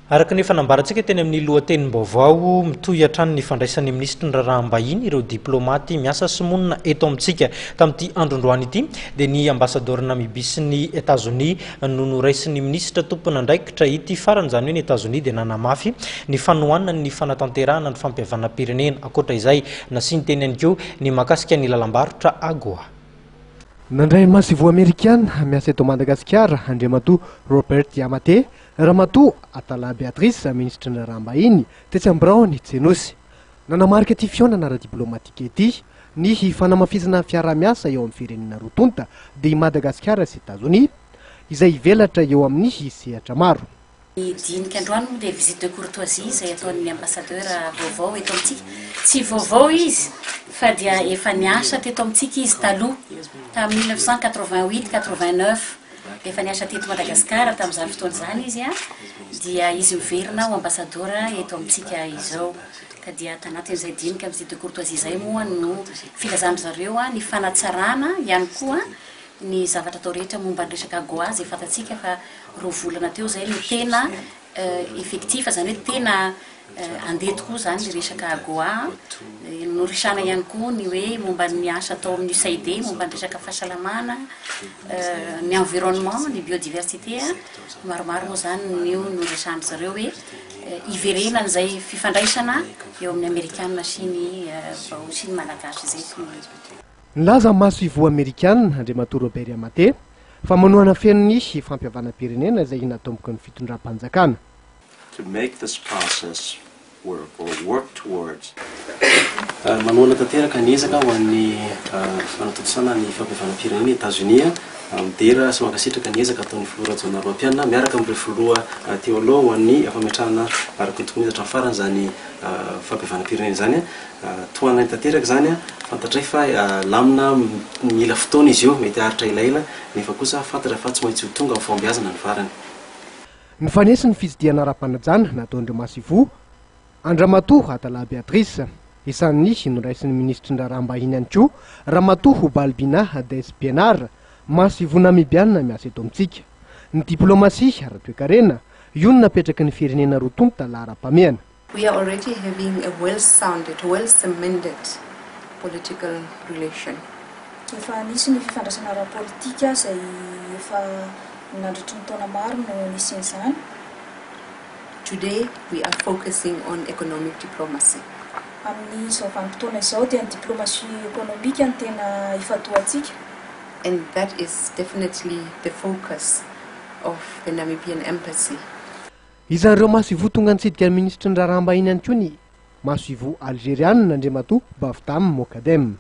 Araka ny fanambarantsika teny amin'ny lohatenim-baovao mitohy hatrany ny fandraisan'ny ministra ny raharaham-bahiny ireo diplomaty miasa sy monina eto amintsika tamin'ity androndroany ity dia ny ambasador Namibia sy ny États-Unis no noraisin'ny ministra tompona andraikitra ity farany izany hoe ny États-Unis dia nanamafy ny fanohanana ny fanatanterahana ny fampihavana-pirenena ankoatra izay nasiny teny ihany koa ny mahakasika ny lalam-barotra AGOA. Nandray masivo Amerikana miasa eto Madagasikara Andriamatoa Robert Iamate Ramatoa Atala Beatrice ministra ny raharaham-bahiny tetsy Ambraony Tsenosy nanamarika ty fionana ara-diplomatika ity ny fanamafisana fiara-miasa eo amin'ny firenena roa tonta dia i Madagasikara sy États-Unis izay ivelatra eo amin'ny sehatra maro. Dinika androany moa dia visite de courtoisie izay ataon'ny ambassadeur vaovao eto amintsika. Tsy vaovao izy fa dia efa niasa teto amintsika izy taloha tamin'ny 1988-89 efa niasa teto Madagasikara tamin'izany fotoana izany izy dia izy miverina ho ambassadeur eto amintsika izao ka dia tanatin'izay dinika visite de courtoisie izay moa no filazana zareo ny fanatsarana ihany koa ny zavatra atao rehetra momba ny resaka AGOA izay fantatsika fa roa volana teo zay no tena effectif izany hoe tena andeha tokoa zany ny resaka AGOA norisana ihany koa ny hoe momba ny asa atao amin'ny USAID momba ny resaka fahasalamana ny environnement ny biodiversité maromaro moa zany nio norisana zareo hoe iverenana izay fifandraisana eo amin'ny Amerikana sy ny malagasy zay. Nilaza maso ivoa Amerikana Andriamatoa Robert Iamate fa manohana feno ny fampihavana-pirenena izay natomboky ny fitondram-panjakana. To make this process work or work towards manohana tanteraka ny ezaka ho an'ny fanatotosana ny fampihavana-pirenena États-Unis midera sy mankasitraka ny ezaka ataon'ny filoha Rajoelina Roa-Pianina miaraka amin'ireo filoha teo aloha ho an'ny fametrahana ara-kotokoneza hatramin'ny farany zany fampihavana-pirenena zany toana ny tanteraka zany fantatray fa lamina mila fotoana izy io mety haritra ilaila nefa kosa fantatra fa tsy maintsy ho tonga amin'ny fahombiazana ny farany. Ny fanesy ny fitsidiana ara-panajana nataon'ireo masivo Andramatoa Atala Beatrice isan'ny noraisin'ny ministra ny raharaham-bahiny ihany koa Ramatoa Balbina Despienar masivo namibianina miasa eto amintsika. Ny diplomasia ara-toekarena io no napetraky ny firenena roa tonta lahara-pameana. We are already having a well-sounded, well-cemented political relation. Efa nisy ny fifandraisana ara-politika izay efa nandritry ny taona maro no nisy izany. Today we are focusing on economic diplomacy. Amin'ny izao vanim-potoana izao dia ny diplomasia ekonomika no tena ifatoantsika. And that is definitely the focus of the Namibian embassy. Izan'ireo masivo tonga nitsidika ny ministra ny raharaham-bahiny ihany koa ny masivo Algeriana Andriamatoa Baftam Mokadem.